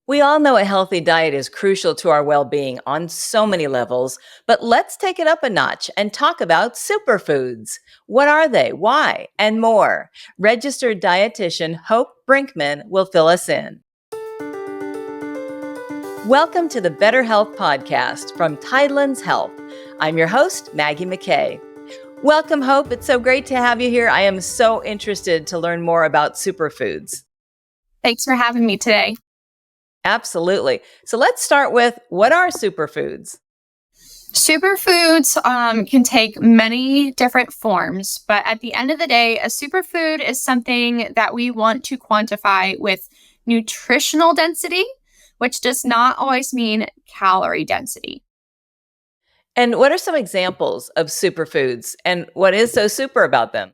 We all know a healthy diet is crucial to our well being on so many levels, but let's take it up a notch and talk about superfoods. What are they? Why? And more. Registered dietitian Hope Brinkmann will fill us in. Welcome to the Better Health Podcast from Tidelands Health. I'm your host, Maggie McKay. Welcome, Hope. It's so great to have you here. I am so interested to learn more about superfoods. Thanks for having me today. Absolutely. So let's start with, what are superfoods? Superfoods can take many different forms, but at the end of the day, a superfood is something that we want to quantify with nutritional density, which does not always mean calorie density. And what are some examples of superfoods, and what is so super about them?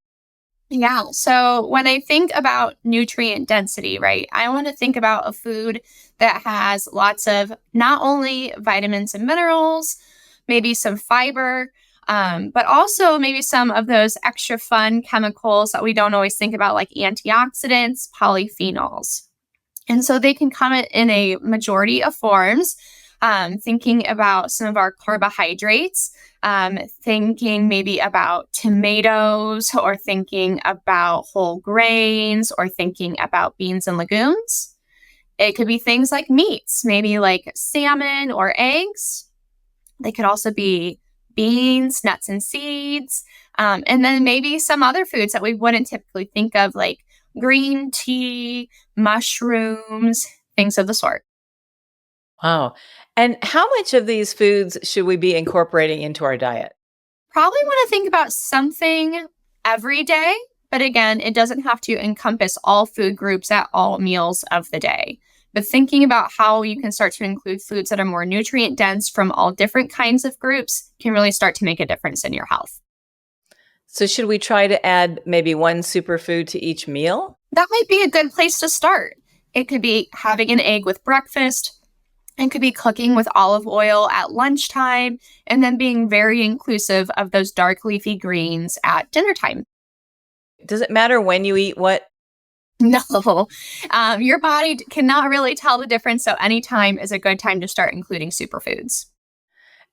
Yeah, so when I think about nutrient density, right, I want to think about a food that has lots of not only vitamins and minerals, maybe some fiber, but also maybe some of those extra fun chemicals that we don't always think about, like antioxidants, polyphenols. And so they can come in a majority of forms. Thinking about some of our carbohydrates, thinking maybe about tomatoes, or thinking about whole grains, or thinking about beans and legumes. It could be things like meats, maybe like salmon or eggs. They could also be beans, nuts, and seeds. And then maybe some other foods that we wouldn't typically think of, like green tea, mushrooms, things of the sort. Wow. And how much of these foods should we be incorporating into our diet? Probably want to think about something every day, but again, it doesn't have to encompass all food groups at all meals of the day. But thinking about how you can start to include foods that are more nutrient dense from all different kinds of groups can really start to make a difference in your health. So should we try to add maybe one superfood to each meal? That might be a good place to start. It could be having an egg with breakfast. It could be cooking with olive oil at lunchtime, and then being very inclusive of those dark leafy greens at dinner time. Does it matter when you eat what? No, your body cannot really tell the difference, so any time is a good time to start including superfoods.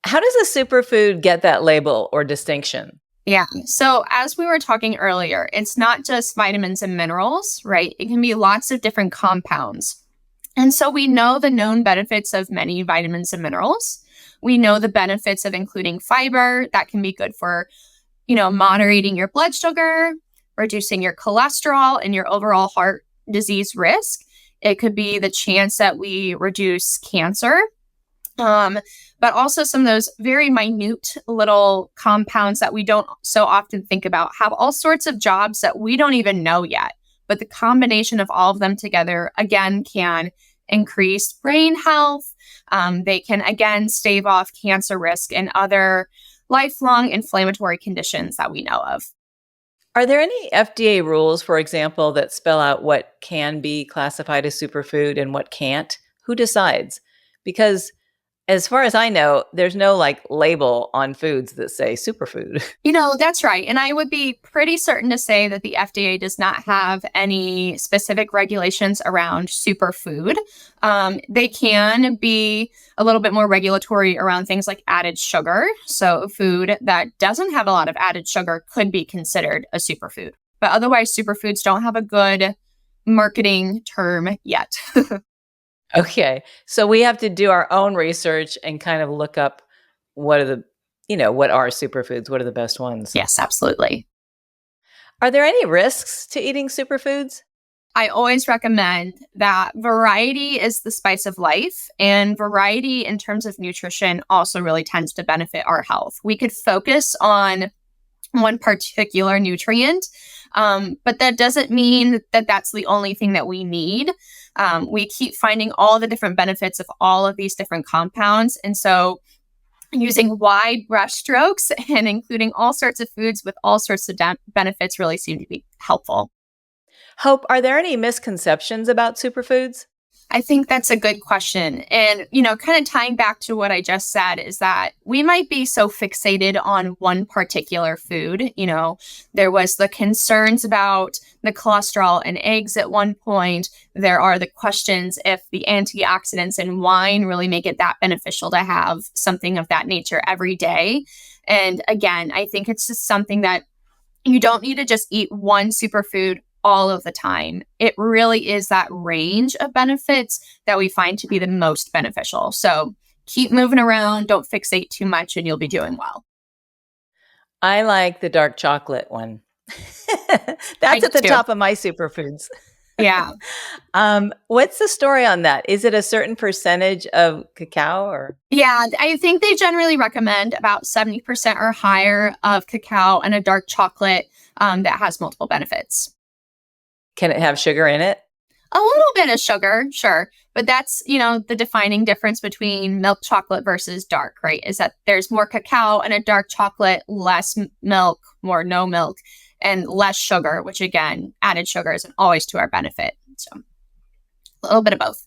How does a superfood get that label or distinction? Yeah, so as we were talking earlier, it's not just vitamins and minerals, right? It can be lots of different compounds. And so we know the known benefits of many vitamins and minerals. We know the benefits of including fiber. That can be good for, moderating your blood sugar, reducing your cholesterol, and your overall heart disease risk. It could be the chance that we reduce cancer. But also some of those very minute little compounds that we don't so often think about have all sorts of jobs that we don't even know yet. But the combination of all of them together, again, can increase brain health. They can, again, stave off cancer risk and other lifelong inflammatory conditions that we know of. Are there any FDA rules, for example, that spell out what can be classified as superfood and what can't? Who decides? Because as far as I know, there's no label on foods that say superfood. That's right. And I would be pretty certain to say that the FDA does not have any specific regulations around superfood. They can be a little bit more regulatory around things like added sugar. So food that doesn't have a lot of added sugar could be considered a superfood. But otherwise, superfoods don't have a good marketing term yet. Okay. So we have to do our own research and kind of look up what are what are superfoods? What are the best ones? Yes, absolutely. Are there any risks to eating superfoods? I always recommend that variety is the spice of life, and variety in terms of nutrition also really tends to benefit our health. We could focus on one particular nutrient, but that doesn't mean that that's the only thing that we need. We keep finding all the different benefits of all of these different compounds. And so using wide brushstrokes and including all sorts of foods with all sorts of benefits really seem to be helpful. Hope, are there any misconceptions about superfoods? I think that's a good question. And, kind of tying back to what I just said is that we might be so fixated on one particular food. There was the concerns about the cholesterol in eggs at one point. There are the questions if the antioxidants in wine really make it that beneficial to have something of that nature every day. And again, I think it's just something that you don't need to just eat one superfood all of the time. It really is that range of benefits that we find to be the most beneficial. So keep moving around, don't fixate too much, and you'll be doing well. I like the dark chocolate one. That's at the top of my superfoods. Yeah. What's the story on that? Is it a certain percentage of cacao or? Yeah, I think they generally recommend about 70% or higher of cacao and a dark chocolate that has multiple benefits. Can it have sugar in it? A little bit of sugar, sure. But that's, the defining difference between milk chocolate versus dark, right? Is that there's more cacao in a dark chocolate, less milk, more no milk, and less sugar, which again, added sugar isn't always to our benefit. So a little bit of both.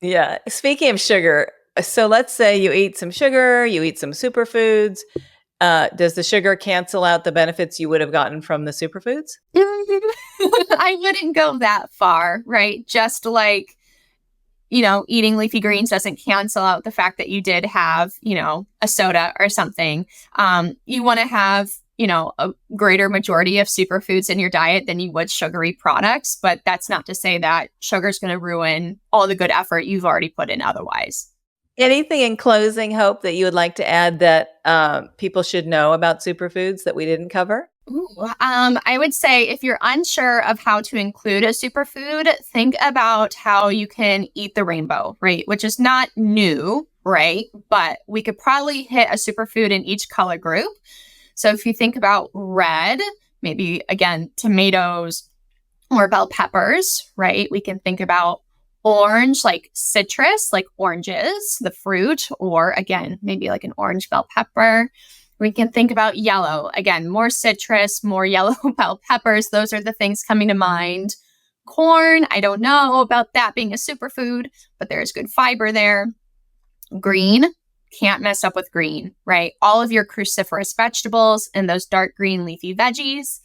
Yeah. Speaking of sugar, so let's say you eat some sugar, you eat some superfoods. Does the sugar cancel out the benefits you would have gotten from the superfoods? I wouldn't go that far, right? Just like, eating leafy greens doesn't cancel out the fact that you did have, a soda or something. You want to have, a greater majority of superfoods in your diet than you would sugary products. But that's not to say that sugar is going to ruin all the good effort you've already put in otherwise. Anything in closing, Hope, that you would like to add that people should know about superfoods that we didn't cover? I would say if you're unsure of how to include a superfood, think about how you can eat the rainbow, right? Which is not new, right? But we could probably hit a superfood in each color group. So if you think about red, maybe again, tomatoes or bell peppers, right? We can think about orange, like citrus, like oranges, the fruit, or again, maybe like an orange bell pepper. We can think about yellow, again, more citrus, more yellow bell peppers. Those are the things coming to mind. Corn, I don't know about that being a superfood, but there's good fiber there. Green, can't mess up with green, right? All of your cruciferous vegetables and those dark green leafy veggies.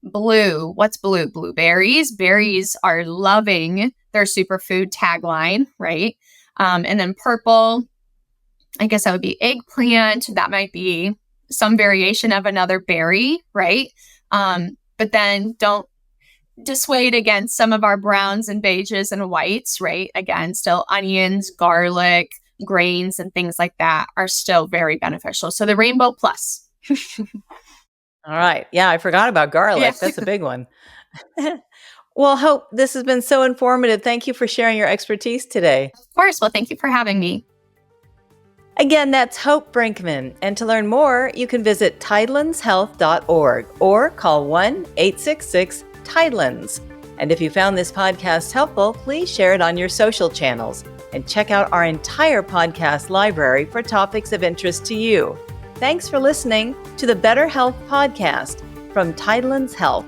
Blue, what's blue? Blueberries. Berries are loving their superfood tagline, right? And then purple, I guess that would be eggplant. That might be some variation of another berry, right? But then don't dissuade against some of our browns and beiges and whites, right? Again, still onions, garlic, grains, and things like that are still very beneficial. So the rainbow plus. All right. Yeah, I forgot about garlic. Yeah. That's a big one. Well, Hope, this has been so informative. Thank you for sharing your expertise today. Of course. Well, thank you for having me. Again, that's Hope Brinkmann. And to learn more, you can visit tidelandshealth.org or call 1-866-TIDELANDS. And if you found this podcast helpful, please share it on your social channels and check out our entire podcast library for topics of interest to you. Thanks for listening to the Better Health Podcast from Tidelands Health.